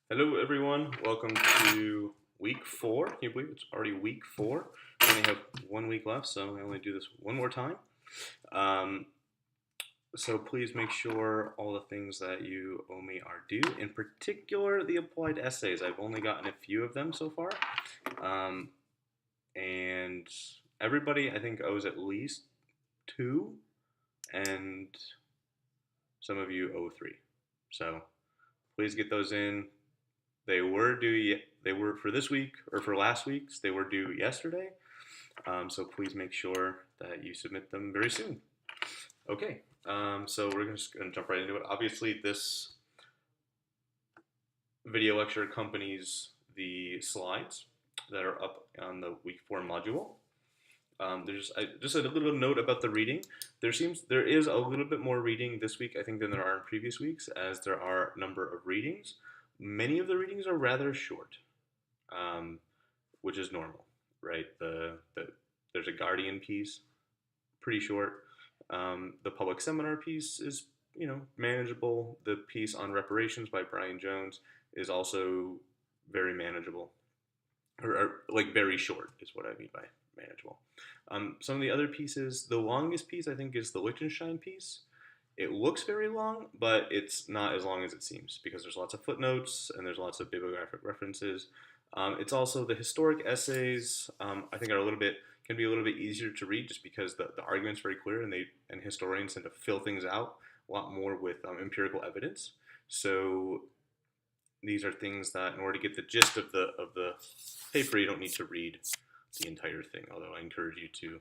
Hello, everyone. Welcome to week 4. Can you believe it's already week 4? We only have 1 week left, so I only do this one more time. Um, so please make sure all the things that you owe me are due. In particular, the applied essays. I've only gotten a few of them so far, um, and everybody I think owes at least 2, and some of you owe 3. So please get those in. They were due. They were for this week or for last week's. They were due yesterday. So please make sure that you submit them very soon. Okay. So we're just going to jump right into it. Obviously, this video lecture accompanies the slides that are up on the week 4 module. There's just a little note about the reading. There is a little bit more reading this week, I think, than there are in previous weeks, as there are a number of readings. Many of the readings are rather short, which is normal, right? There's a Guardian piece, pretty short. The public seminar piece is manageable. The piece on reparations by Brian Jones is also very manageable, or like very short is what I mean by manageable. Some of the other pieces, the longest piece I think is the Liechtenstein piece. It looks very long, but it's not as long as it seems because there's lots of footnotes and there's lots of bibliographic references. It's also the historic essays. I think can be a little bit easier to read just because the argument's very clear and historians tend to fill things out a lot more with empirical evidence. So these are things that in order to get the gist of the paper, you don't need to read the entire thing. Although I encourage you to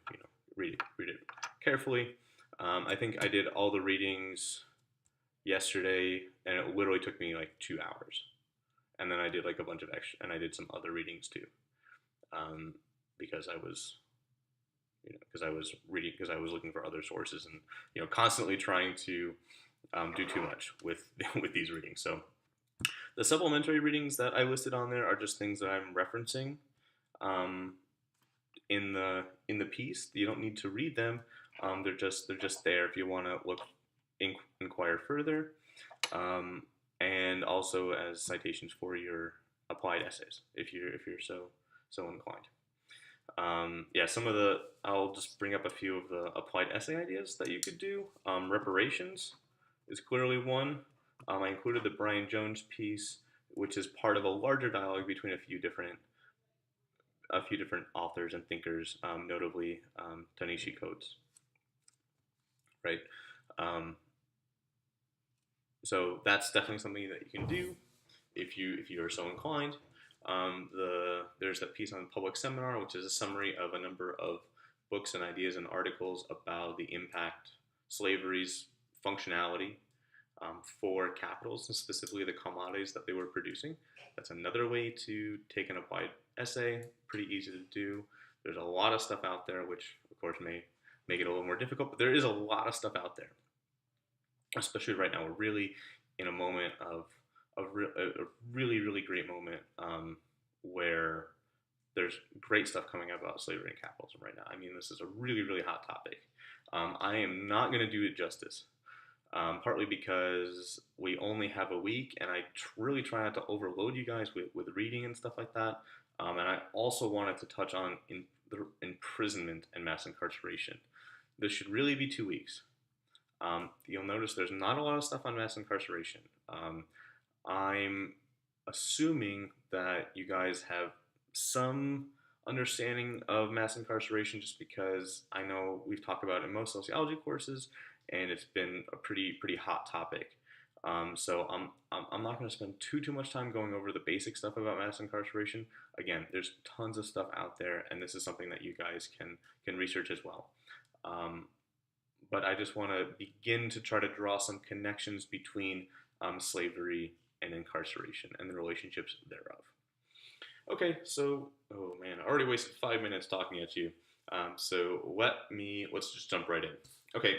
read it carefully. I think I did all the readings yesterday, and it literally took me like 2 hours. And then I did like a bunch of extra, and I did some other readings too, because I was, because I was looking for other sources, and constantly trying to do too much with with these readings. So the supplementary readings that I listed on there are just things that I'm referencing in the piece. You don't need to read them. They're just there if you want to inquire further, and also as citations for your applied essays if you're so inclined. I'll just bring up a few of the applied essay ideas that you could do. Reparations is clearly one. I included the Brian Jones piece, which is part of a larger dialogue between a few different authors and thinkers, notably Ta-Nehisi Coates. Right. So that's definitely something that you can do if you are so inclined. There's that piece on public seminar, which is a summary of a number of books and ideas and articles about the impact slavery's functionality for capitals, and specifically the commodities that they were producing. That's another way to take an applied essay. Pretty easy to do. There's a lot of stuff out there, which of course may make it a little more difficult, but there is a lot of stuff out there. Especially right now, we're really in a moment of a really, really great moment where there's great stuff coming out about slavery and capitalism right now. I mean, this is a really, really hot topic. I am not going to do it justice, partly because we only have a week, and I really try not to overload you guys with reading and stuff like that. And I also wanted to touch on the imprisonment and mass incarceration. This should really be 2 weeks. You'll notice there's not a lot of stuff on mass incarceration. I'm assuming that you guys have some understanding of mass incarceration just because I know we've talked about it in most sociology courses, and it's been a pretty hot topic. So I'm not going to spend too much time going over the basic stuff about mass incarceration. Again, there's tons of stuff out there, and this is something that you guys can research as well. But I just want to begin to try to draw some connections between slavery and incarceration and the relationships thereof. Okay, so, oh man, I already wasted 5 minutes talking at you. So let's just jump right in. Okay,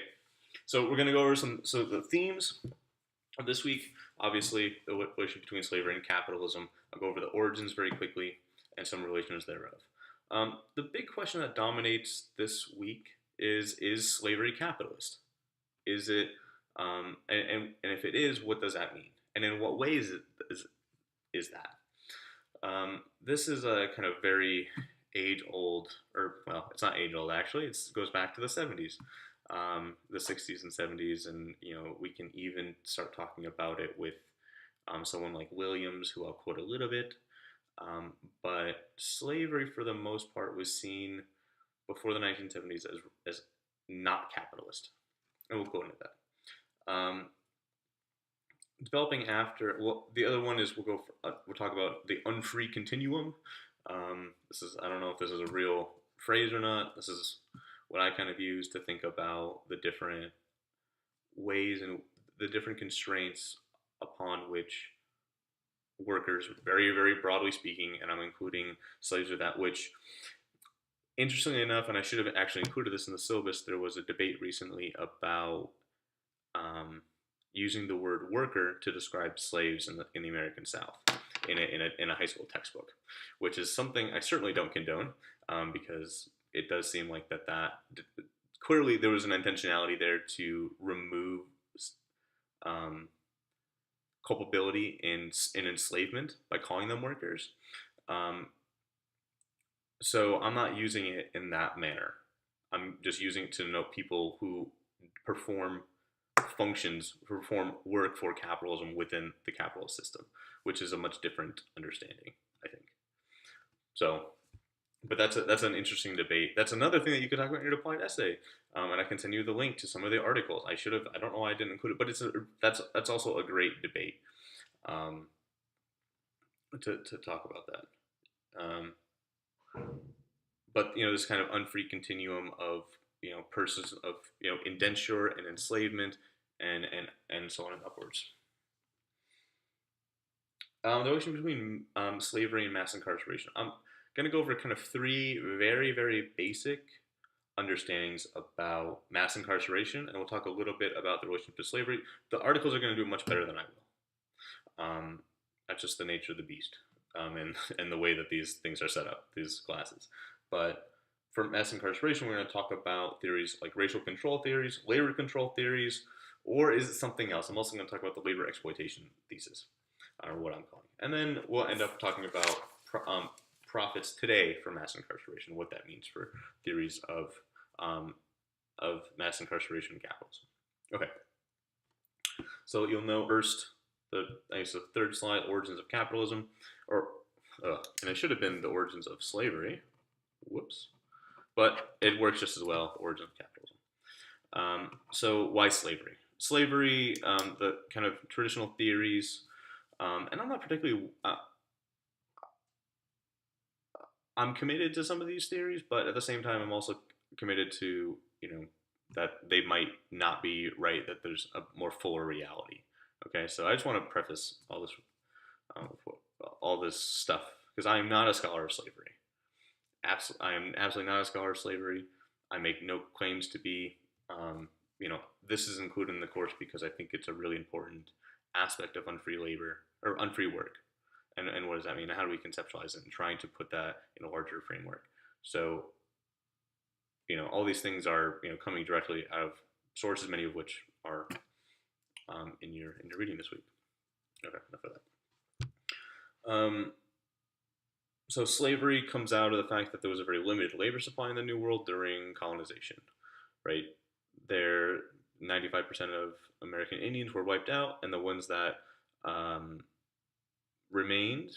so we're going to go over the themes of this week. Obviously, the relation between slavery and capitalism. I'll go over the origins very quickly and some relations thereof. The big question that dominates this week is slavery capitalist? Is it, and if it is, what does that mean? And in what ways is is that? This is a kind of very age old, or well, it's not age old actually. It goes back to the 70s, the 60s and 70s, and we can even start talking about it with someone like Williams, who I'll quote a little bit. But slavery, for the most part, was seen before the 1970s as not capitalist, and we'll go into that. Developing after, well, the other one is we'll talk about the unfree continuum. This is, I don't know if this is a real phrase or not. This is what I kind of use to think about the different ways and the different constraints upon which workers, very, very broadly speaking, and I'm including slaves with that, which, interestingly enough, and I should have actually included this in the syllabus, there was a debate recently about using the word worker to describe slaves in the American South in a high school textbook, which is something I certainly don't condone, because it does seem like that clearly there was an intentionality there to remove culpability in enslavement by calling them workers. So I'm not using it in that manner. I'm just using it to denote people who perform work for capitalism within the capitalist system, which is a much different understanding, I think. So, but that's an interesting debate. That's another thing that you could talk about in your applied essay, and I can send you the link to some of the articles. I don't know why I didn't include it, but that's also a great debate, to talk about that. But this kind of unfree continuum of persons of indenture and enslavement and so on and upwards. The relation between slavery and mass incarceration. I'm going to go over kind of three very, very basic understandings about mass incarceration, and we'll talk a little bit about the relationship to slavery. The articles are going to do much better than I will. That's just the nature of the beast, and the way that these things are set up, these classes. But for mass incarceration, we're going to talk about theories like racial control theories, labor control theories, or is it something else? I'm also going to talk about the labor exploitation thesis, or what I'm calling. And then we'll end up talking about profits today for mass incarceration, what that means for theories of mass incarceration and capitalism. Okay. So you'll know first, the third slide, origins of capitalism, and it should have been the origins of slavery. Whoops. But it works just as well, origins of capitalism. So why slavery? Slavery, the kind of traditional theories, and I'm not particularly, I'm committed to some of these theories, but at the same time, I'm also committed to, that they might not be right, that there's a more fuller reality. Okay, so I just want to preface all this stuff, because I am not a scholar of slavery. I am absolutely not a scholar of slavery. I make no claims to be. This is included in the course because I think it's a really important aspect of unfree labor or unfree work. And what does that mean? How do we conceptualize it and trying to put that in a larger framework? So, all these things are, coming directly out of sources, many of which are in your reading this week. Okay, enough of that. So slavery comes out of the fact that there was a very limited labor supply in the New World during colonization, right? 95% of American Indians were wiped out, and the ones that remained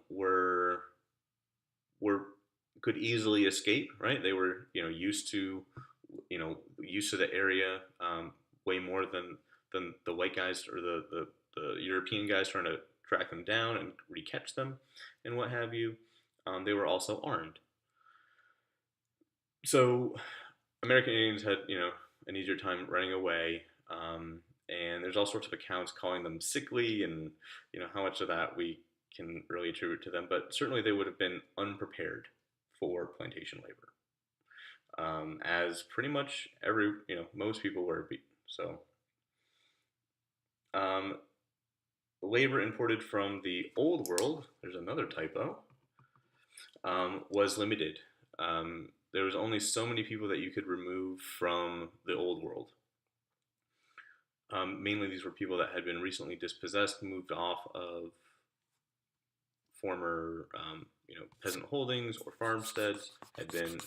were could easily escape, right? They were used to the area way more than the white guys or the European guys trying to track them down and recatch them and what have you. They were also armed. So American Indians had, an easier time running away, and there's all sorts of accounts calling them sickly, and how much of that we can really attribute to them. But certainly they would have been unprepared for plantation labor, as pretty much most people were. So labor imported from the old world, there's another typo, was limited. There was only so many people that you could remove from the old world. Mainly these were people that had been recently dispossessed, moved off of former peasant holdings or farmsteads had been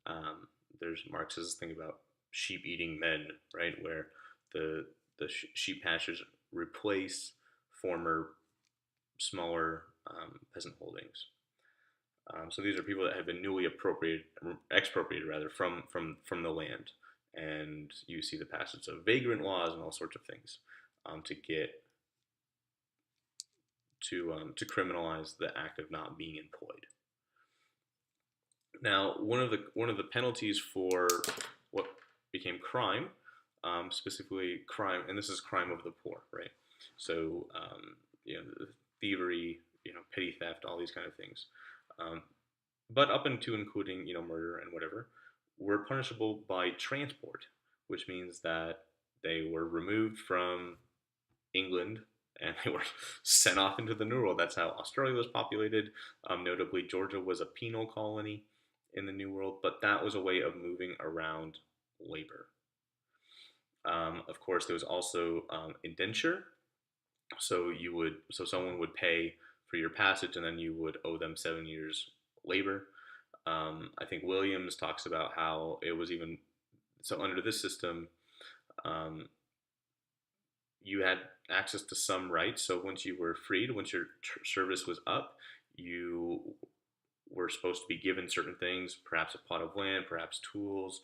um, there's Marx's thing about sheep eating men, right, where the sheep pastures replace former smaller peasant holdings. So these are people that have been newly expropriated rather from the land, and you see the passage of vagrant laws and all sorts of things to get to criminalize the act of not being employed. Now, one of the penalties for what became crime, specifically crime, and this is crime of the poor, right? So thievery, petty theft, all these kind of things. Um, but up into including murder and whatever, were punishable by transport, which means that they were removed from England and they were sent off into the New World. That's how Australia was populated. Notably, Georgia was a penal colony in the New World, but that was a way of moving around labor. Of course, there was also indenture. So someone would pay for your passage, and then you would owe them 7 years labor. I think Williams talks about how it was even so under this system. Um, you had access to some rights. So once you were freed, once your service was up, you were supposed to be given certain things, perhaps a plot of land, perhaps tools,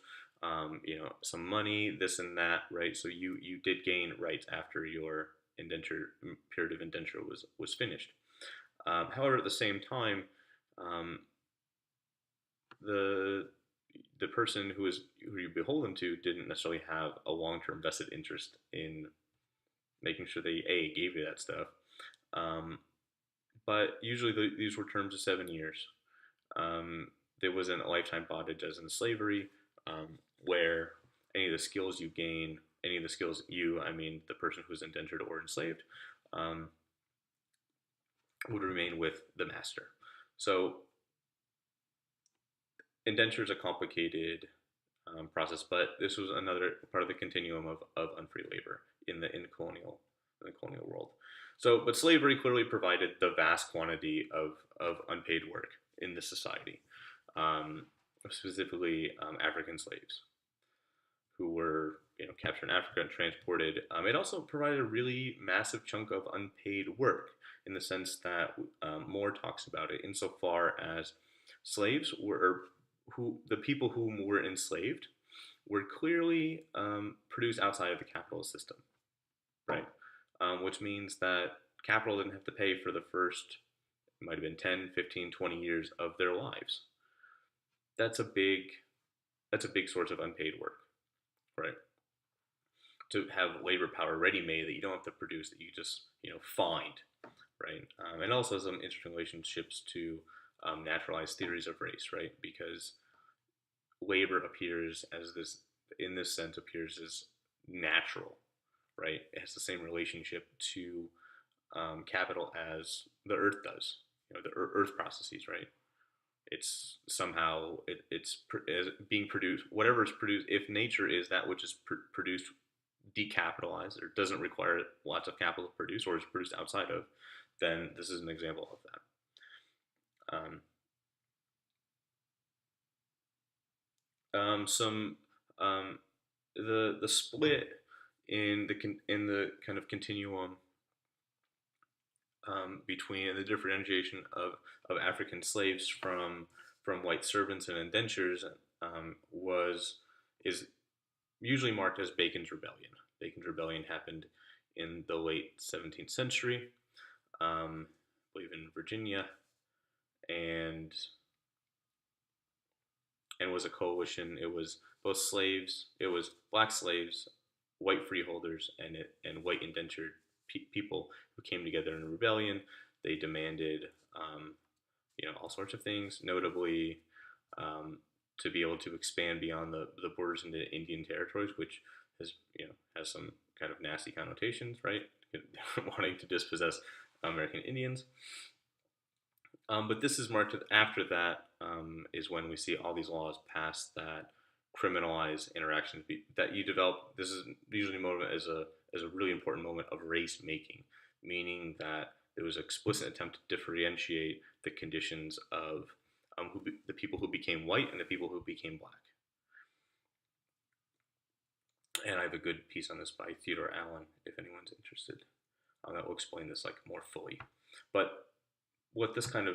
some money, this and that, right? So you did gain rights after your indenture period of indenture was finished. However, at the same time, um, the the person who you're beholden to didn't necessarily have a long term vested interest in making sure they gave you that stuff. Um, but usually these were terms of 7 years. There wasn't a lifetime bondage as in slavery, where any of the skills you gain, any of the skills I mean the person who's indentured or enslaved, um, would remain with the master. So indenture is a complicated process, but this was another part of the continuum of unfree labor in the colonial world. So, but slavery clearly provided the vast quantity of unpaid work in this society, um, specifically African slaves who were captured in Africa and transported. It also provided a really massive chunk of unpaid work in the sense that Moore talks about it insofar as slaves were who the people whom were enslaved were clearly produced outside of the capitalist system, right? Which means that capital didn't have to pay for the first, it might have been 10, 15, 20 years of their lives. That's a big source of unpaid work, right? To have labor power ready-made that you don't have to produce, that you just find, right? And also some interesting relationships to naturalized theories of race, right? Because labor appears as this, in this sense, appears as natural, right? It has the same relationship to capital as the earth does, the earth processes, right? It's somehow it's being produced. Whatever is produced, if nature is that which is produced decapitalized or doesn't require lots of capital to produce, or is produced outside of, then this is an example of that. Some the split in the kind of continuum between the differentiation of African slaves from white servants and indentures was is usually marked as Bacon's Rebellion. Bacon's Rebellion happened in the late 17th century, I believe in Virginia, and was a coalition. It was both slaves. It was black slaves, white freeholders, and white indentured people who came together in a rebellion. They demanded, all sorts of things, notably to be able to expand beyond the borders into Indian territories, which has some kind of nasty connotations, right? Wanting to dispossess American Indians. But this is marked after that is when we see all these laws passed that criminalize interactions that you develop. This is usually a moment as a really important moment of race making, meaning that there was an explicit attempt to differentiate the conditions of the people who became white and the people who became black. And I have a good piece on this by Theodore Allen, if anyone's interested. That will explain this like more fully. But what this is, kind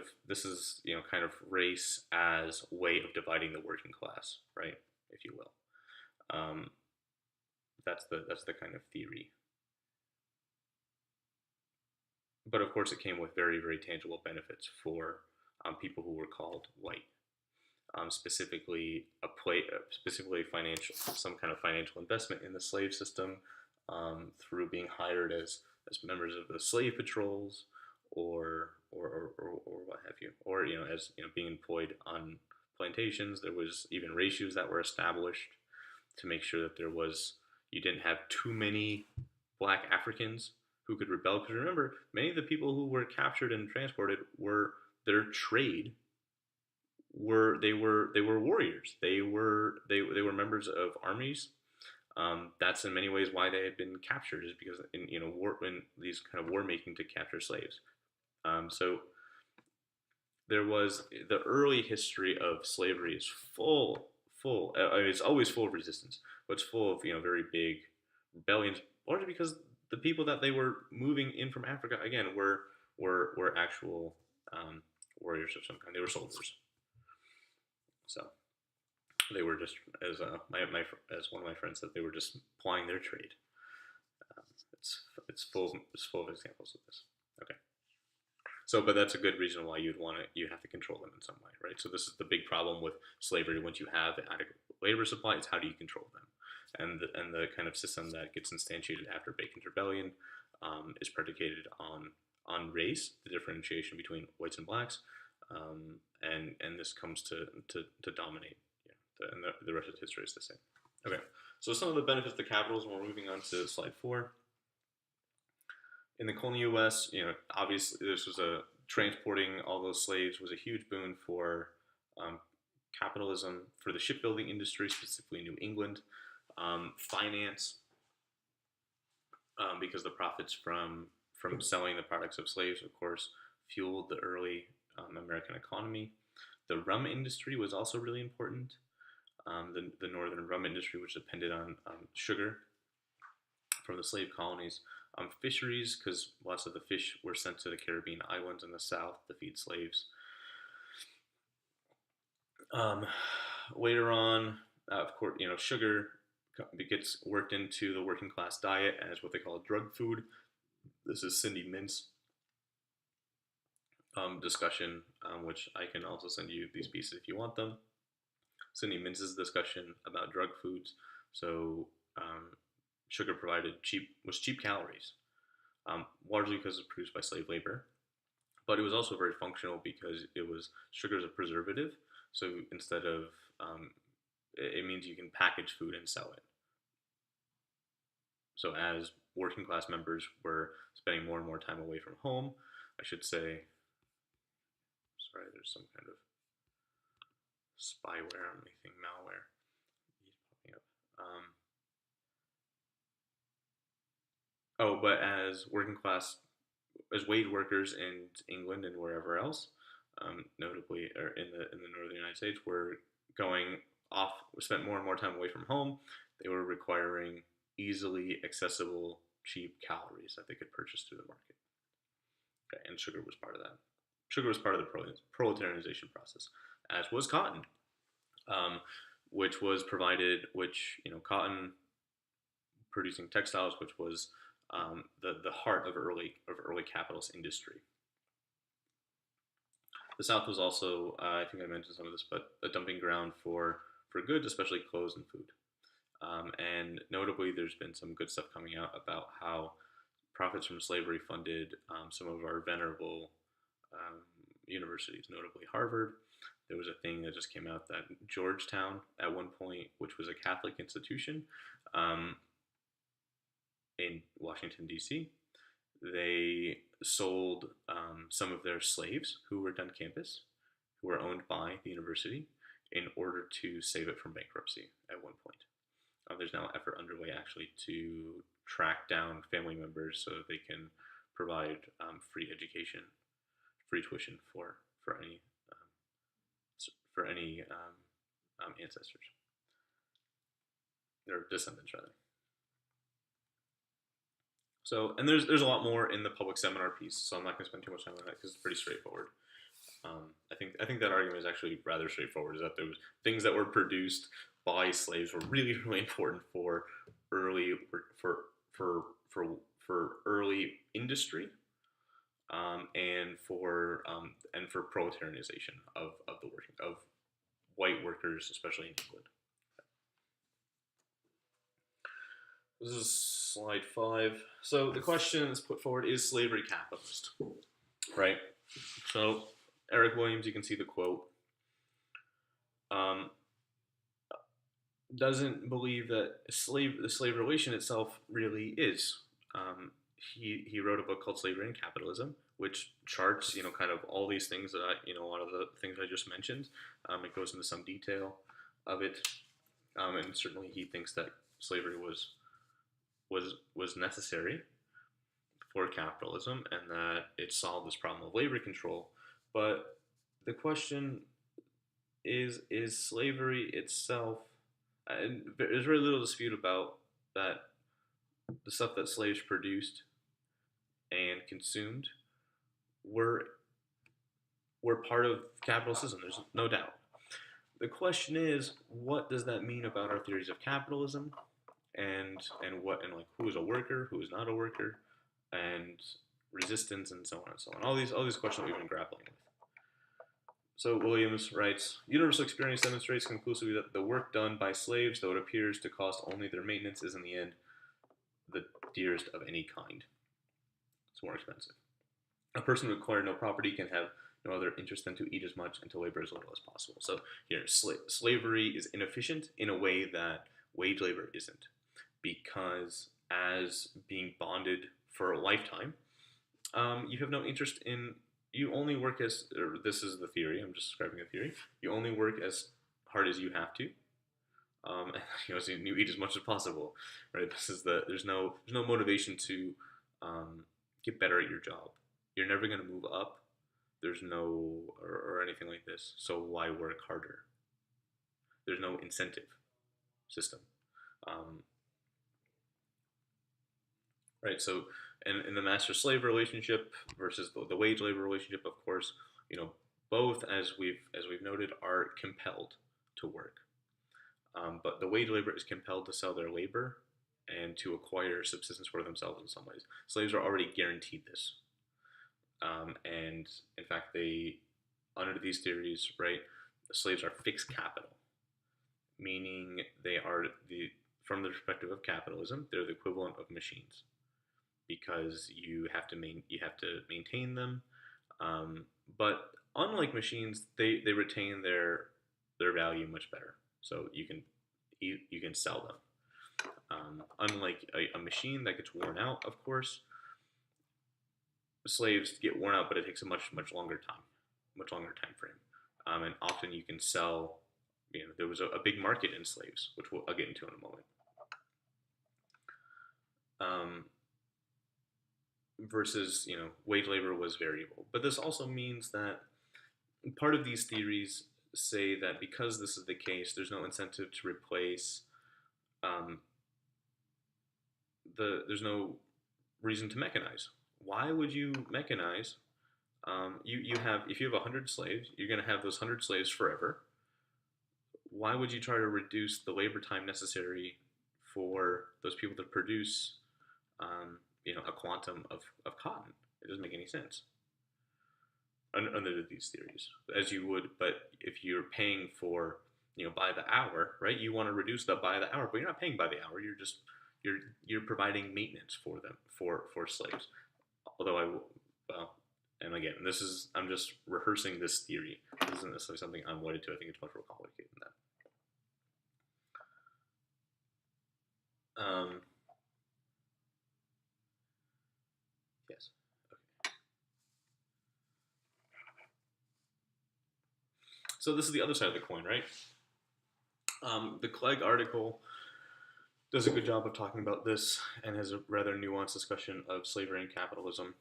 of race as a way of dividing the working class, right, if you will. That's the kind of theory. But of course, it came with very, very tangible benefits for people who were called white. Specifically, some kind of financial investment in the slave system, through being hired as members of the slave patrols, or what have you, or as being employed on plantations. There was even ratios that were established to make sure that you didn't have too many black Africans who could rebel. Because remember, many of the people who were captured and transported were their trade they were warriors. They were members of armies. That's in many ways why they had been captured, is because in these kind of war making to capture slaves. So there was the early history of slavery is full. It's always full of resistance, but it's full of very big rebellions, largely because the people that they were moving in from Africa again were actual warriors of some kind. They were soldiers. So they were just, as as one of my friends said, they were just plying their trade. It's full of examples of this. Okay. So, but that's a good reason why you have to control them in some way, right? So this is the big problem with slavery. Once you have adequate labor supply, it's how do you control them? And the kind of system that gets instantiated after Bacon's Rebellion is predicated on race, the differentiation between whites and blacks, and this comes to dominate. And the rest of history is the same. Okay, so some of the benefits of the capitalism. We're moving on to slide 4. In the colonial U.S., obviously this was transporting all those slaves was a huge boon for capitalism, for the shipbuilding industry, specifically in New England, finance, because the profits from selling the products of slaves, of course, fueled the early American economy. The rum industry was also really important. The northern rum industry, which depended on sugar from the slave colonies. Fisheries, because lots of the fish were sent to the Caribbean islands in the south to feed slaves. Later on, of course, sugar gets worked into the working class diet as what they call a drug food. This is Cindy Mintz discussion, which I can also send you these pieces if you want them. Cindy Mintz's discussion about drug foods. So sugar was cheap calories, largely because it's produced by slave labor, but it was also very functional because sugar is a preservative. So instead of it means you can package food and sell it. So as working class members were spending more and more time away from home, I should say, sorry, there's some kind of spyware on my thing, malware. He's popping up. But as wage workers in England and wherever else, notably or in the northern United States, were spent more and more time away from home. They were requiring easily accessible, cheap calories that they could purchase through the market. Okay, and sugar was part of that. Sugar was part of the proletarianization process, as was cotton, which was provided, cotton producing textiles, which was the heart of early capitalist industry. The South was also, I think I mentioned some of this, but a dumping ground for goods, especially clothes and food. And notably, there's been some good stuff coming out about how profits from slavery funded some of our venerable universities, notably Harvard. There was a thing that just came out that Georgetown, at one point, which was a Catholic institution in Washington, D.C., they sold some of their slaves who were on campus, who were owned by the university, in order to save it from bankruptcy at one point. There's now an effort underway actually to track down family members so that they can provide free education, free tuition for any ancestors or descendants rather. So, and there's a lot more in the public seminar piece, so I'm not going to spend too much time on that because it's pretty straightforward. I think that argument is actually rather straightforward. Is that those things that were produced by slaves were really really important for early for for for for early industry, and for proletarianization of the working of white workers, especially in England. This is slide 5. So the question that's put forward is slavery capitalist, right? So Eric Williams, you can see the quote, um, doesn't believe that the slave relation itself really is. He wrote a book called Slavery and Capitalism, which charts kind of all these things that a lot of the things I just mentioned. It goes into some detail of it, and certainly he thinks that slavery was necessary for capitalism and that it solved this problem of labor control. But the question is slavery itself, and there's very little dispute about that the stuff that slaves produced and consumed were part of capital system. There's no doubt. The question is, what does that mean about our theories of capitalism, and like who is a worker, who is not a worker, and resistance, and so on and so on. All these questions we've been grappling with. So Williams writes, universal experience demonstrates conclusively that the work done by slaves, though it appears to cost only their maintenance, is in the end the dearest of any kind. It's more expensive. A person who acquired no property can have no other interest than to eat as much and to labor as little as possible. So here, slavery is inefficient in a way that wage labor isn't, because as being bonded for a lifetime, you have no interest in. You only work as, or this is the theory, I'm just describing a theory, you only work as hard as you have to, so you eat as much as possible, right? There's no motivation to get better at your job. You're never going to move up. There's no, or anything like this, so why work harder? There's no incentive system. Right, so in the master-slave relationship versus the wage labor relationship, of course, both, as we've noted, are compelled to work. But the wage labor is compelled to sell their labor and to acquire subsistence for themselves in some ways. Slaves are already guaranteed this. And in fact, under these theories, right, the slaves are fixed capital, meaning they are from the perspective of capitalism, they're the equivalent of machines, because you have to maintain them. But unlike machines, they retain their value much better. So you can sell them. Unlike a machine that gets worn out, of course, slaves get worn out, but it takes a much longer time frame. And often you can sell. There was a big market in slaves, which I'll get into in a moment. Versus, wage labor was variable. But this also means that part of these theories say that because this is the case, there's no incentive to replace. There's no reason to mechanize. Why would you mechanize? If you have 100 slaves, you're going to have those 100 slaves forever. Why would you try to reduce the labor time necessary for those people to produce, a quantum of cotton? It doesn't make any sense under these theories, as you would. But if you're paying for, by the hour, right? You want to reduce the by the hour, but you're not paying by the hour. You're providing maintenance for them, for slaves. Although and again, I'm just rehearsing this theory. This isn't necessarily something I'm wedded to. I think it's much more complicated than that. Yes. Okay. So this is the other side of the coin, right? The Clegg article does a good job of talking about this and has a rather nuanced discussion of slavery and capitalism.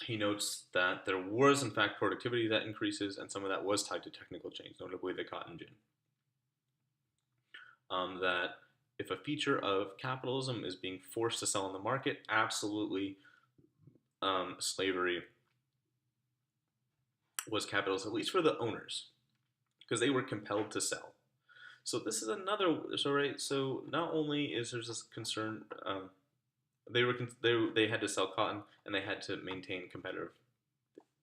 He notes that there was, in fact, productivity that increases, and some of that was tied to technical change, notably the cotton gin. That if a feature of capitalism is being forced to sell in the market, absolutely slavery was capitalist, at least for the owners, because they were compelled to sell. So this is another. So right. So not only is there this concern, they had to sell cotton and they had to maintain competitive.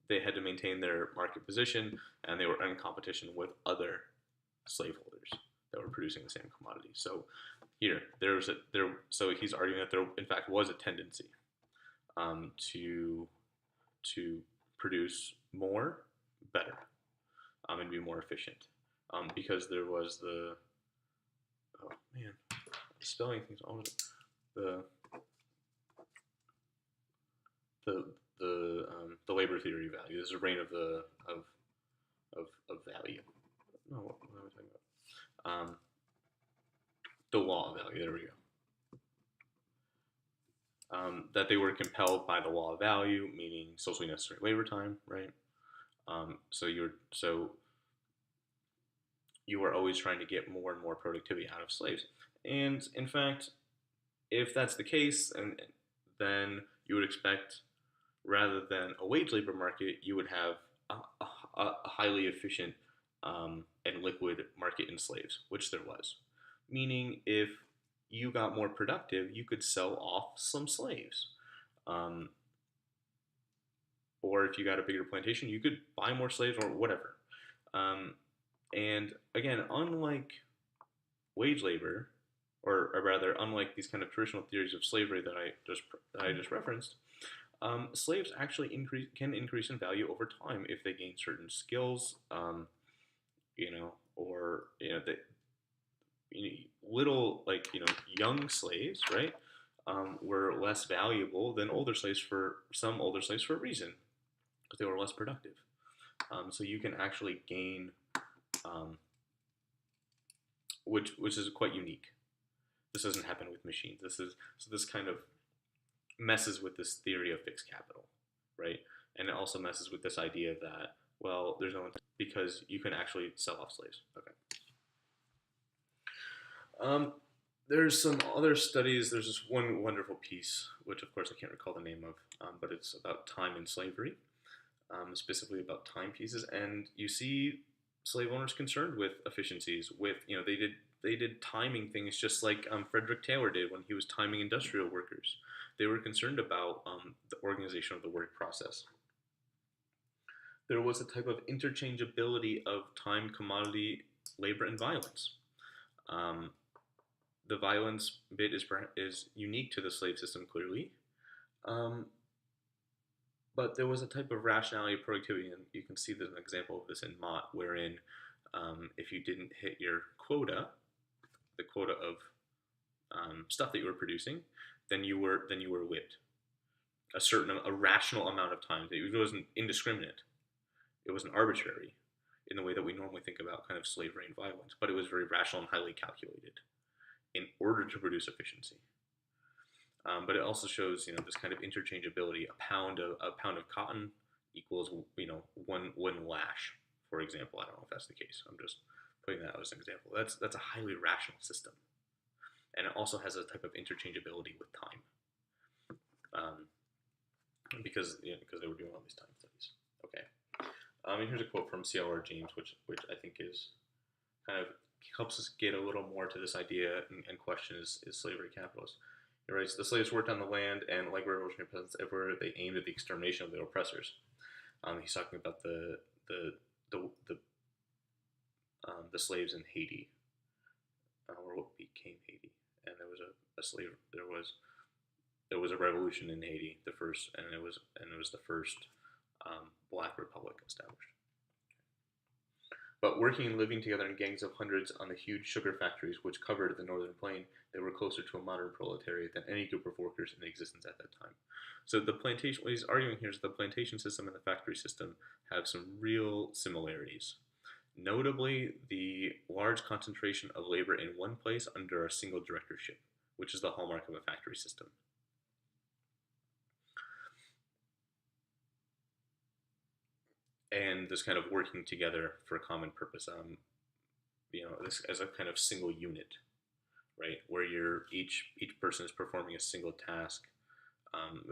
They had to maintain their market position, and they were in competition with other slaveholders that were producing the same commodity. So here, there. So he's arguing that there, in fact, was a tendency to produce more, better, and be more efficient, because there was the oh man, spelling things all the the the labor theory value. There's a reign of the of value. No, what am I talking about? The law of value. There we go. That they were compelled by the law of value, meaning socially necessary labor time, right? So you were always trying to get more and more productivity out of slaves, and in fact, if that's the case, and then you would expect, rather than a wage labor market, you would have a highly efficient and liquid market in slaves, which there was. Meaning, if you got more productive, you could sell off some slaves. Um, or if you got a bigger plantation, you could buy more slaves or whatever. Um, and again, unlike wage labor, or rather, unlike these kind of traditional theories of slavery that I just referenced, slaves actually can increase in value over time if they gain certain skills, or little, young slaves, right, were less valuable than older slaves, for some older slaves, for a reason, because they were less productive. So you can actually gain, which is quite unique. This doesn't happen with machines. This kind of messes with this theory of fixed capital, right? And it also messes with this idea that, well, there's no, because you can actually sell off slaves. Okay. There's some other studies. There's this one wonderful piece, which of course I can't recall the name of, but it's about time and slavery, specifically about timepieces. And you see slave owners concerned with efficiencies. With they did timing things just like Frederick Taylor did when he was timing industrial workers. They were concerned about the organization of the work process. There was a type of interchangeability of time, commodity, labor, and violence. Um, the violence bit is unique to the slave system, clearly, um, but there was a type of rationality of productivity, and you can see there's an example of this in Mott, wherein if you didn't hit your quota, the quota of stuff that you were producing, then you were whipped a rational amount of times. It wasn't indiscriminate. It wasn't arbitrary in the way that we normally think about kind of slavery and violence, but it was very rational and highly calculated in order to produce efficiency. But it also shows, this kind of interchangeability. A pound of cotton equals, one lash, for example. I don't know if that's the case. I'm just putting that as an example. That's a highly rational system, and it also has a type of interchangeability with time, because they were doing all these time studies. Okay. And here's a quote from C.L.R. James, which I think is kind of helps us get a little more to this idea and question, is slavery capitalist? He writes, "The slaves worked on the land, and like revolutionary peasants everywhere, they aimed at the extermination of their oppressors." He's talking about the slaves in Haiti, or what became Haiti, and there was a slave. There was a revolution in Haiti, the first, and it was the first Black republic established. But working and living together in gangs of hundreds on the huge sugar factories which covered the northern plain, they were closer to a modern proletariat than any group of workers in existence at that time. So the plantation, what he's arguing here is the plantation system and the factory system have some real similarities. notably the large concentration of labor in one place under a single directorship, which is the hallmark of a factory system. And this kind of working together for a common purpose, this as a kind of single unit, right, where each person is performing a single task.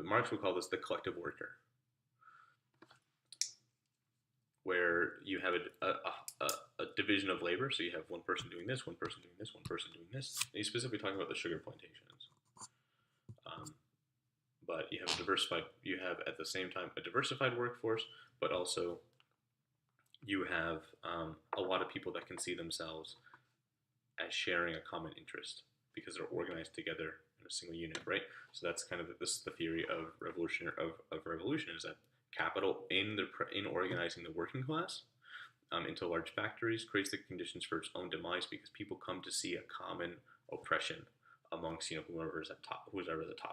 Marx would call this the collective worker, where you have a division of labor. So you have one person doing this, one person doing this, one person doing this. And he's specifically talking about the sugar plantations. But you have at the same time a diversified workforce, but also you have a lot of people that can see themselves as sharing a common interest because they're organized together in a single unit, right? So that's kind of the theory of revolution is that capital in organizing the working class into large factories creates the conditions for its own demise because people come to see a common oppression amongst whoever's at the top,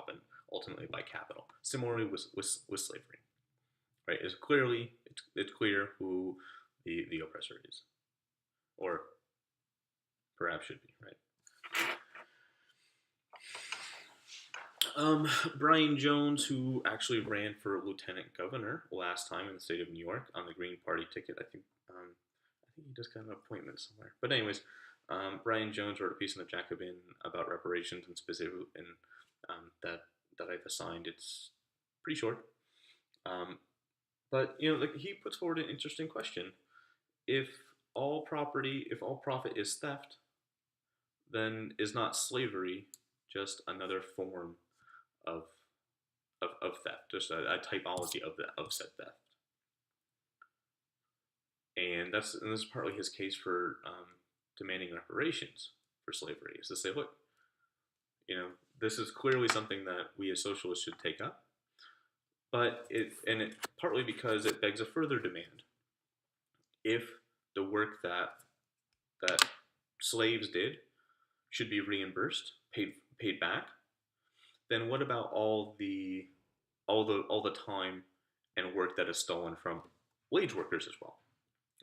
and ultimately by capital. Similarly with slavery, right? It's clear who the oppressor is, or perhaps should be, right? Brian Jones, who actually ran for lieutenant governor last time in the state of New York on the Green Party ticket. I think he just got an appointment somewhere. But anyways, Brian Jones wrote a piece in the Jacobin about reparations and specifically, and that I've assigned. It's pretty short, but he puts forward an interesting question: if all profit is theft, then is not slavery just another form of theft, just a typology of said theft? And this is partly his case for demanding reparations for slavery, is to say, look, this is clearly something that we as socialists should take up, but partly because it begs a further demand. If the work that slaves did should be reimbursed, paid back, then what about all the time and work that is stolen from wage workers as well?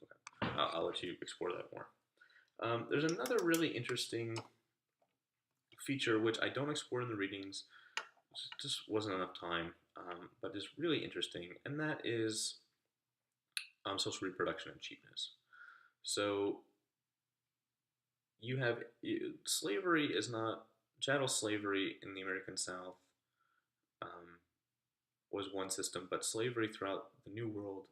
Okay, I'll let you explore that more. There's another really interesting feature which I don't explore in the readings, just wasn't enough time, but is really interesting, and that is social reproduction and cheapness. So slavery is not chattel slavery in the American South was one system, but slavery throughout the New World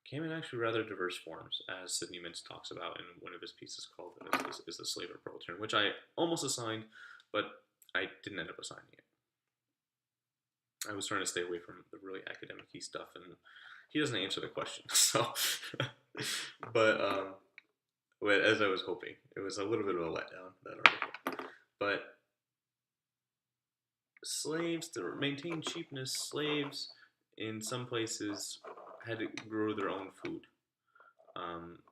came in actually rather diverse forms, as Sidney Mintz talks about in one of his pieces called is the Slave or Proletarian, which I almost assigned, but I didn't end up assigning it. I was trying to stay away from the really academic-y stuff, and he doesn't answer the question, so but as I was hoping. It was a little bit of a letdown, that article. But slaves, to maintain cheapness, slaves in some places had to grow their own food.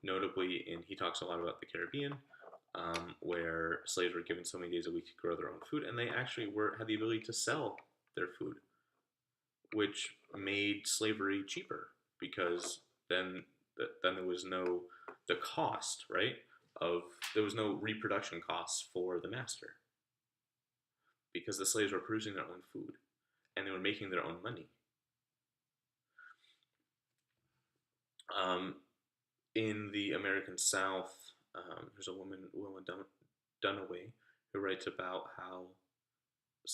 Notably, he talks a lot about the Caribbean, where slaves were given so many days a week to grow their own food, and they actually had the ability to sell their food, which made slavery cheaper because then there was the cost, right? There was no reproduction costs for the master because the slaves were producing their own food and they were making their own money. In the American South, there's a woman, Wilma Dunaway, who writes about how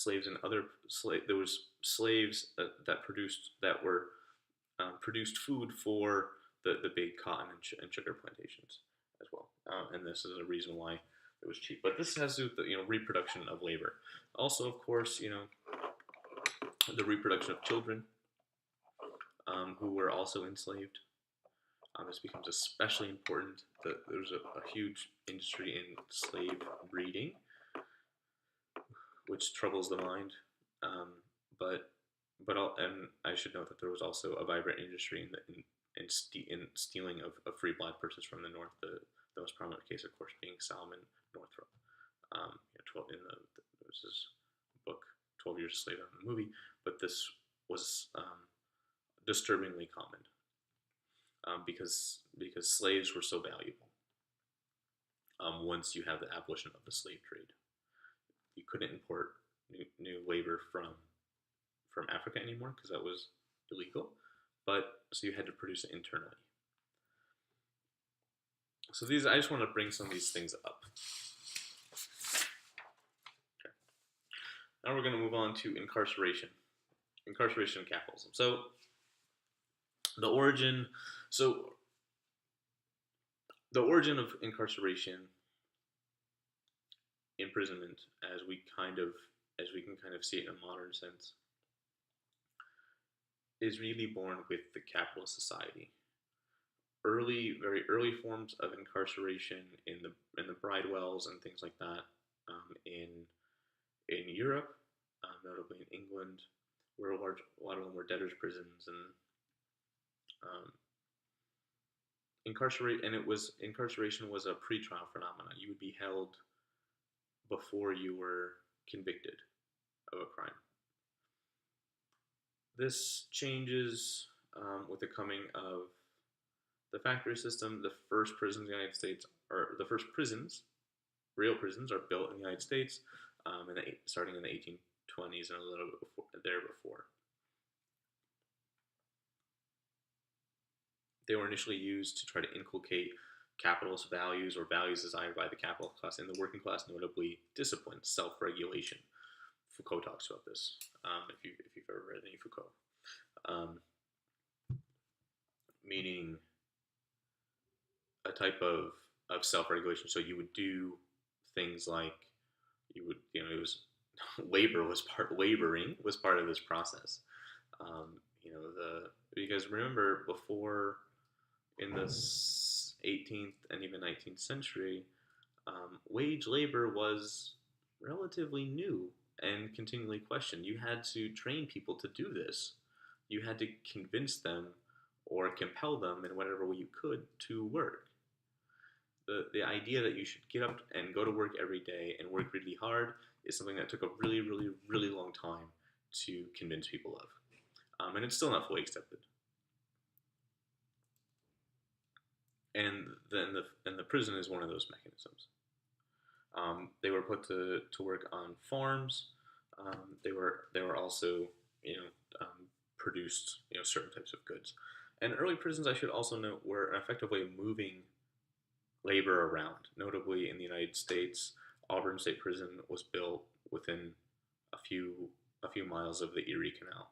there was slaves that produced food for the big cotton and sugar plantations as well, and this is a reason why it was cheap. But this has to do with the reproduction of labor. Also, of course, the reproduction of children who were also enslaved. This becomes especially important. There's a huge industry in slave breeding, which troubles the mind. And I should note that there was also a vibrant industry in stealing of free black persons from the North. The most prominent case, of course, being Solomon Northrop. There was this book, 12 Years a Slave, in the movie, but this was disturbingly common because slaves were so valuable. once you have the abolition of the slave trade. You couldn't import new labor from Africa anymore because that was illegal. But so you had to produce it internally. So these, I just want to bring some of these things up. Okay. Now we're going to move on to incarceration and capitalism. So the origin, so the origin of incarceration, imprisonment, as we can kind of see it in a modern sense, is really born with the capitalist society. Very early forms of incarceration in the bridewells and things like that, in Europe, notably in England, where a lot of them were debtors' prisons, and um, incarceration was a pre-trial phenomenon. You would be held before you were convicted of a crime. This changes with the coming of the factory system. The first prisons in the United States, or the first prisons, real prisons, are built in the United States, starting in the 1820s and a little bit before. They were initially used to try to inculcate capitalist values, or values desired by the capital class and the working class, notably discipline, self-regulation. Foucault talks about this, if you've ever read any Foucault. Meaning a type of self-regulation. So you would do things like, it was laboring was part of this process. Because remember, before, in the 18th and even 19th century, wage labor was relatively new and continually questioned. You had to train people to do this. You had to convince them or compel them in whatever way you could to work. The idea that you should get up and go to work every day and work really hard is something that took a really, really, really long time to convince people of. And it's still not fully accepted. And the prison is one of those mechanisms. They were put to work on farms. They were also produced certain types of goods. And early prisons, I should also note, were an effective way of moving labor around. Notably, in the United States, Auburn State Prison was built within a few miles of the Erie Canal,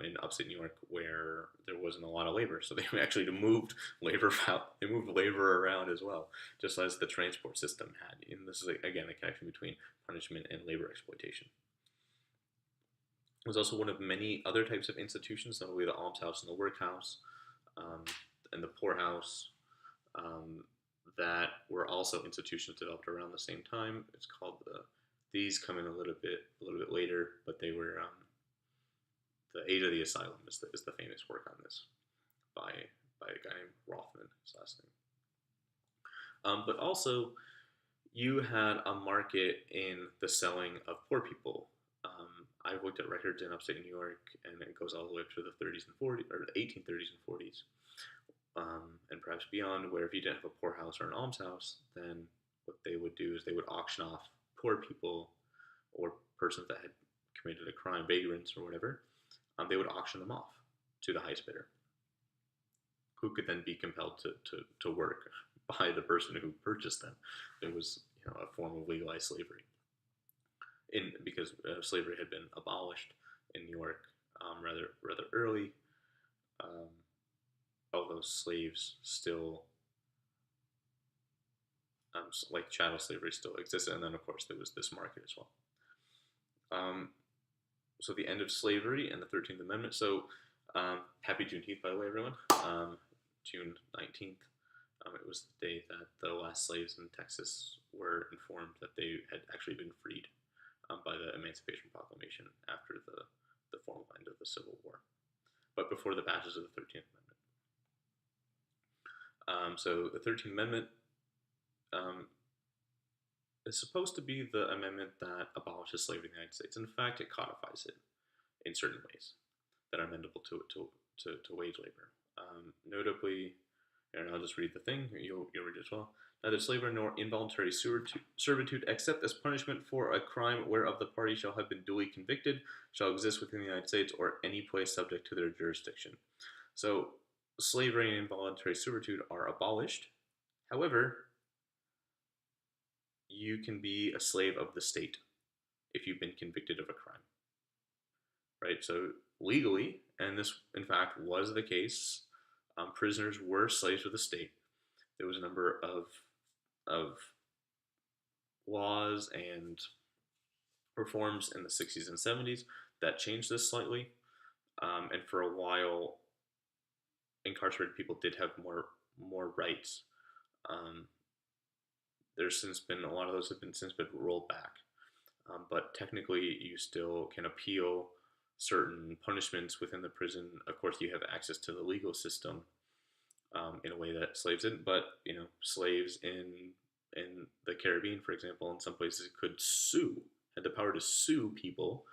in upstate New York, where there wasn't a lot of labor. So they actually moved labor out. They moved labor around as well, just as the transport system had. And this is, again, a connection between punishment and labor exploitation. It was also one of many other types of institutions, notably the almshouse and the workhouse, and the poorhouse, that were also institutions developed around the same time. It's called these come in a little bit later, but they were the Age of the Asylum is the famous work on this by a guy named Rothman, his last name. But also, you had a market in the selling of poor people. I've looked at records in upstate New York, and it goes all the way up to the 30s and 40s, or the 1830s and 40s, and perhaps beyond, where if you didn't have a poorhouse or an almshouse, then what they would do is they would auction off poor people or persons that had committed a crime, vagrants or whatever. They would auction them off to the highest bidder, who could then be compelled to work by the person who purchased them. It was a form of legalized slavery. Because slavery had been abolished in New York rather early, although slaves still, like chattel slavery, still existed, and then of course there was this market as well. So the end of slavery and the 13th Amendment. So happy Juneteenth, by the way, everyone. June 19th. It was the day that the last slaves in Texas were informed that they had actually been freed by the Emancipation Proclamation after the formal end of the Civil War, but before the passage of the 13th Amendment. So the 13th Amendment is supposed to be the amendment that abolishes slavery in the United States. In fact, it codifies it in certain ways that are amendable to wage labor. Notably, And I'll just read the thing. You'll read it as well. Neither slavery nor involuntary servitude, except as punishment for a crime whereof the party shall have been duly convicted, shall exist within the United States or any place subject to their jurisdiction. So, slavery and involuntary servitude are abolished. However, you can be a slave of the state if you've been convicted of a crime, right? So, legally, and this in fact was the case, prisoners were slaves of the state. There was a number of laws and reforms in the 60s and 70s that changed this slightly. And for a while, incarcerated people did have more rights. Um, there's since been a lot of those have been since been rolled back, but technically you still can appeal certain punishments within the prison. Of course, you have access to the legal system in a way that slaves didn't. But slaves in the Caribbean, for example, in some places could sue, had the power to sue people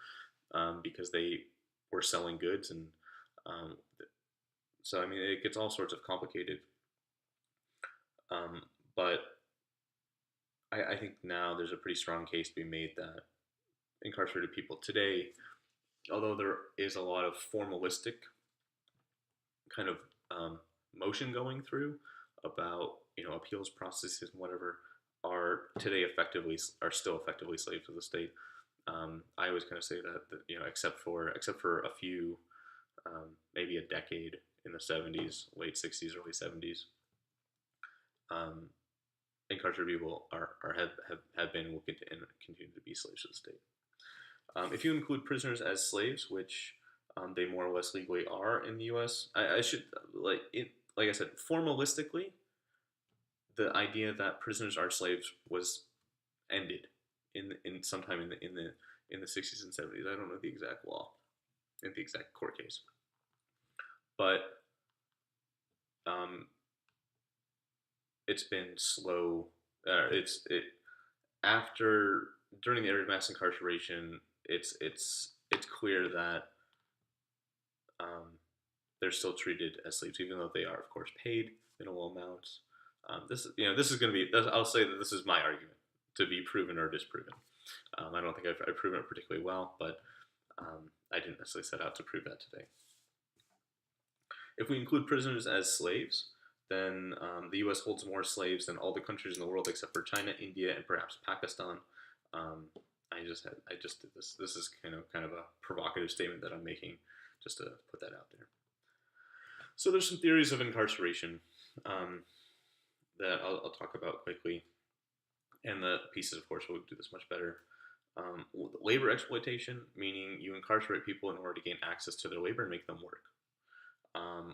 because they were selling goods, and um, so I mean it gets all sorts of complicated. But I think now there's a pretty strong case to be made that incarcerated people today, although there is a lot of formalistic kind of motion going through about appeals processes and whatever, are today are still effectively slaves of the state. I always kind of say that except for a few, maybe a decade in the 70s, late 60s, early 70s, incarcerated people have been and will continue to be slaves of the state. If you include prisoners as slaves, which they more or less legally are in the U.S., I should like I said, formalistically, the idea that prisoners are slaves was ended in sometime in the 60s and 70s. I don't know the exact law, in the exact court case, but it's been slow. After during the era of mass incarceration, it's clear that they're still treated as slaves, even though they are, of course, paid minimal amounts. This is going to be. I'll say that this is my argument to be proven or disproven. I don't think I've proven it particularly well, but I didn't necessarily set out to prove that today. If we include prisoners as slaves, then the U.S. holds more slaves than all the countries in the world except for China, India, and perhaps Pakistan. I just did this. This is kind of a provocative statement that I'm making, just to put that out there. So there's some theories of incarceration that I'll talk about quickly, and the pieces, of course, will do this much better. Labor exploitation, meaning you incarcerate people in order to gain access to their labor and make them work.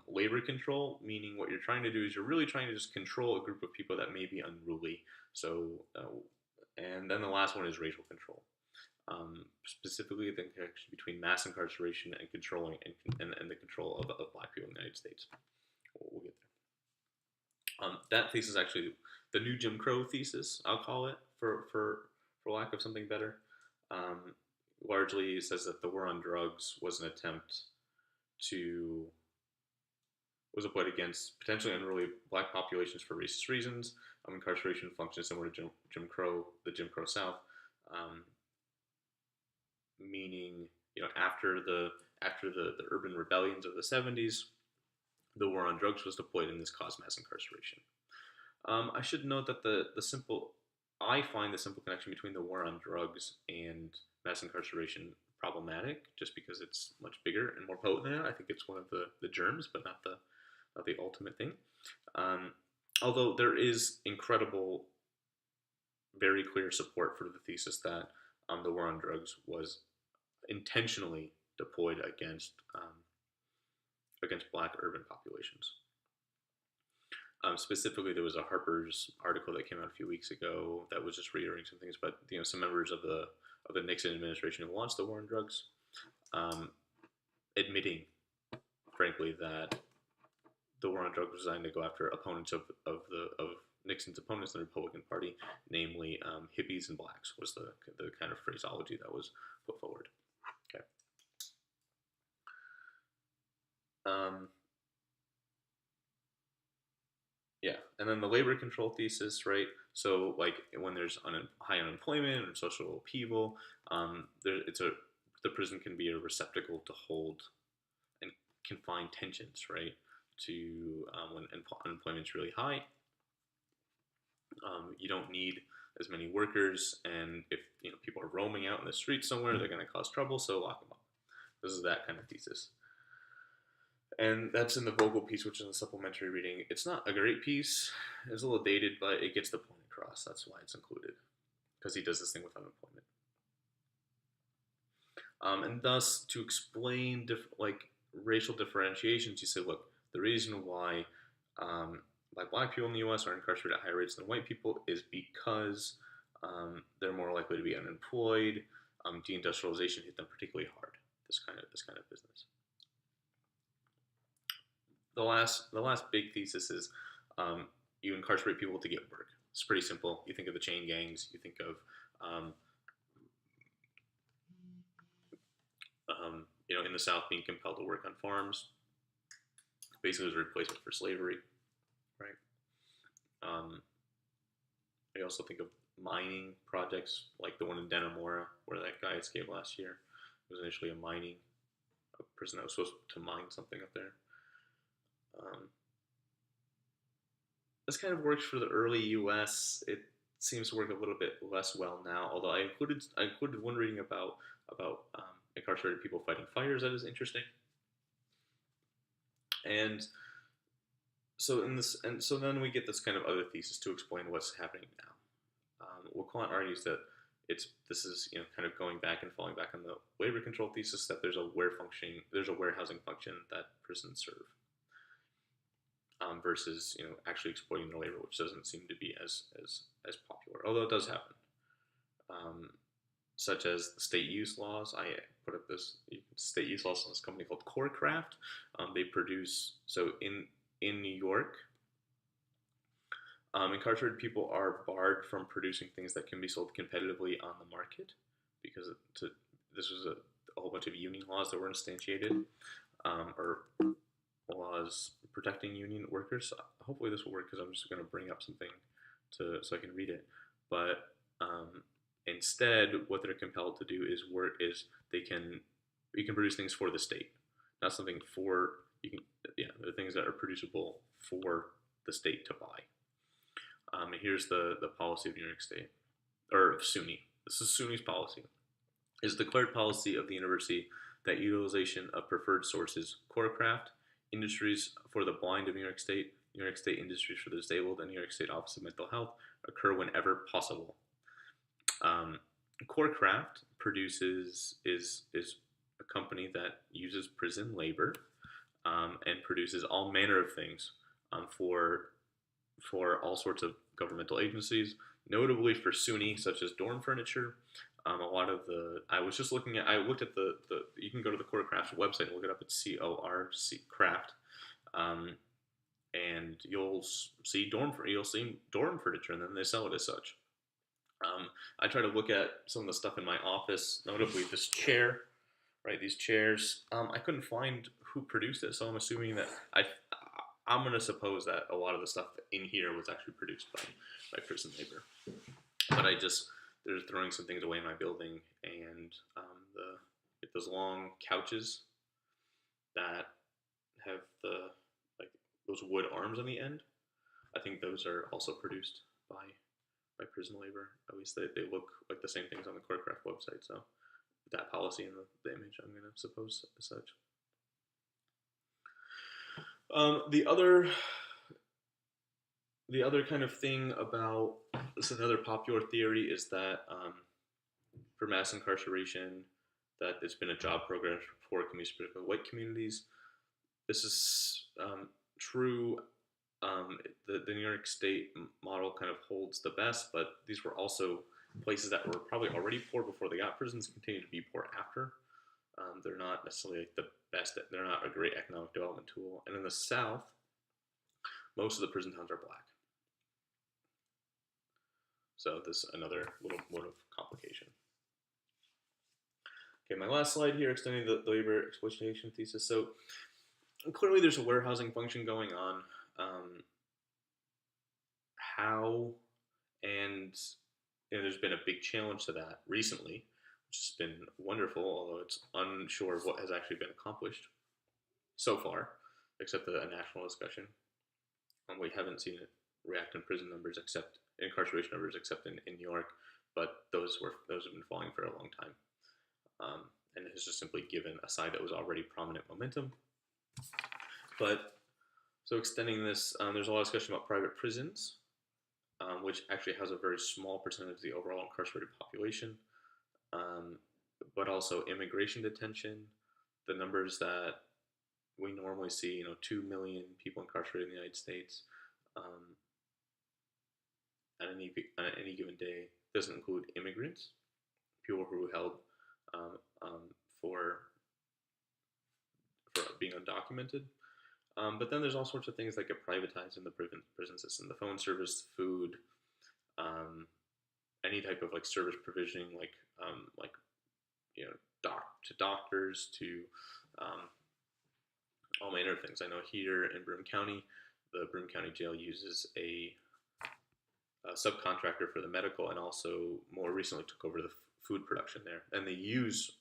Labor control, meaning what you're trying to do is you're really trying to just control a group of people that may be unruly. So, and then the last one is racial control. Specifically, the connection between mass incarceration and controlling and the control of black people in the United States. We'll get there. That thesis is actually the new Jim Crow thesis, I'll call it, for lack of something better. Largely says that the war on drugs was an attempt was a put against potentially unruly black populations for racist reasons. Incarceration functions similar to Jim Crow, the Jim Crow South, meaning after the urban rebellions of the 70s, the war on drugs was deployed and this caused mass incarceration. I should note that I find the simple connection between the war on drugs and mass incarceration problematic, just because it's much bigger and more potent than that. I think it's one of the germs, but not the ultimate thing. Although there is incredible, very clear support for the thesis that the war on drugs was intentionally deployed against black urban populations. Specifically, there was a Harper's article that came out a few weeks ago that was just reiterating some things, but some members of the Nixon administration who launched the war on drugs, admitting, frankly, that the war on drugs was designed to go after opponents of Nixon's opponents in the Republican Party, namely hippies and blacks, was the kind of phraseology that was put forward. Okay. Yeah, and then the labor control thesis, right? So like when there's high unemployment or social upheaval, it's a the prison can be a receptacle to hold and confine tensions, right? To when unemployment's really high, you don't need as many workers, and if people are roaming out in the streets somewhere, they're going to cause trouble, so lock them up. This is that kind of thesis. And that's in the Vogel piece, which is a supplementary reading. It's not a great piece. It's a little dated, but it gets the point across. That's why it's included, because he does this thing with unemployment. And thus, to explain racial differentiations, you say, look, the reason why black people in the U.S. are incarcerated at higher rates than white people is because they're more likely to be unemployed. Deindustrialization hit them particularly hard. This kind of business. The last big thesis is you incarcerate people to get work. It's pretty simple. You think of the chain gangs. You think of in the South being compelled to work on farms. Basically, as a replacement for slavery, right? I also think of mining projects like the one in Dannemora where that guy escaped last year. It was initially a prison that was supposed to mine something up there. This kind of works for the early U.S. It seems to work a little bit less well now. Although I included one reading about incarcerated people fighting fires that is interesting. And so then we get this kind of other thesis to explain what's happening now. Kant argues that this is kind of going back and falling back on the labor control thesis that there's a warehousing function that prisons serve. Versus actually exploiting their labor, which doesn't seem to be as popular, although it does happen. Such as the state use laws. I put up this state use laws on this company called Corecraft. They produce in New York. Incarcerated people are barred from producing things that can be sold competitively on the market because this was a whole bunch of union laws that were instantiated, or laws protecting union workers. So hopefully this will work because I'm just going to bring up something so I can read it. But instead, what they're compelled to do is you can produce things for the state, not something for the things that are producible for the state to buy. And here's the policy of New York State, or of SUNY. This is SUNY's policy. It is declared policy of the university that utilization of preferred sources, Corecraft, Industries for the Blind of New York State Industries for the Disabled, and New York State Office of Mental Health occur whenever possible. Corecraft is a company that uses prison labor and produces all manner of things for all sorts of governmental agencies, notably for SUNY, such as dorm furniture. A lot of I looked at you can go to the Corecraft website and look it up. It's CORC Craft, and you'll see dorm furniture, and then they sell it as such. I try to look at some of the stuff in my office, notably this chair, right? These chairs. I couldn't find who produced it, so I'm assuming that I'm going to suppose that a lot of the stuff in here was actually produced by prison labor. But they're throwing some things away in my building, and those long couches that have those wood arms on the end. I think those are also produced by prison labor. At least they look like the same things on the Corecraft website. So that policy in the image, I'm going to suppose as such. The other kind of thing about this, another popular theory, is that for mass incarceration, that it's been a job program for poor communities, particularly white communities. This is true. The New York State model kind of holds the best, but these were also places that were probably already poor before they got prisons, continue to be poor after. They're not necessarily like the best. They're not a great economic development tool. And in the South, most of the prison towns are black. So this is another little mode of complication. Okay, my last slide here, extending the labor exploitation thesis. So clearly there's a warehousing function going on. how, and there's been a big challenge to that recently, which has been wonderful, although it's unsure of what has actually been accomplished so far, except a national discussion. We haven't seen it react in prison numbers, except incarceration numbers, except in New York, but those have been falling for a long time, and it has just simply given a side that was already prominent momentum. But so extending this, there's a lot of discussion about private prisons, which actually has a very small percentage of the overall incarcerated population, um, but also immigration detention. The numbers that we normally see, 2 million people incarcerated in the United States at any given day, doesn't include immigrants, people who were held um, um, for being undocumented. But then there's all sorts of things that get privatized in the prison system: the phone service, food, um, any type of like service provisioning, like to doctors, to um, all manner of things. I know here in Broome County, the Broome County Jail uses a subcontractor for the medical, and also more recently took over the food production there. And they use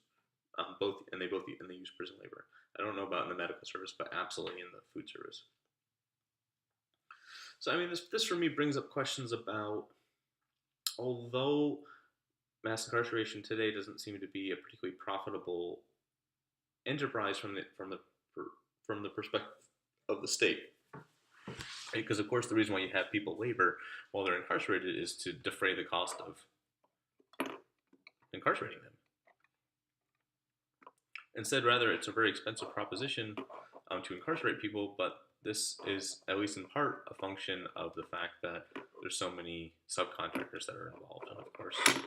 both, and they use prison labor. I don't know about in the medical service, but absolutely in the food service. So I mean, this for me brings up questions about, although mass incarceration today doesn't seem to be a particularly profitable enterprise from the perspective of the state, because of course the reason why you have people labor while they're incarcerated is to defray the cost of incarcerating them. Instead, rather, it's a very expensive proposition to incarcerate people, but this is, at least in part, a function of the fact that there's so many subcontractors that are involved, and of course, and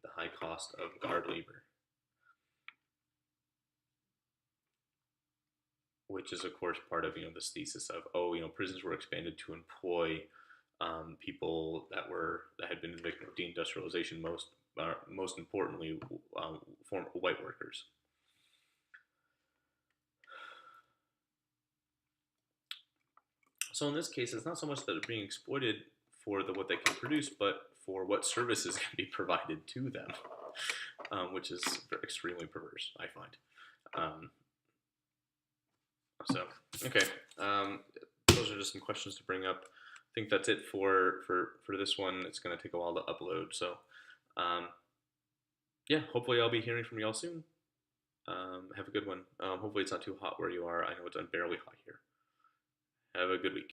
the high cost of guard labor, which is of course part of this thesis of, prisons were expanded to employ people that had been the victim of deindustrialization, most importantly, former white workers. So in this case, it's not so much that they're being exploited for what they can produce, but for what services can be provided to them, which is extremely perverse, I find. So, okay, those are just some questions to bring up. I think that's it for this one. It's going to take a while to upload, so yeah, hopefully I'll be hearing from y'all soon. Have a good one. Hopefully it's not too hot where you are. I know it's unbearably hot here. Have a good week.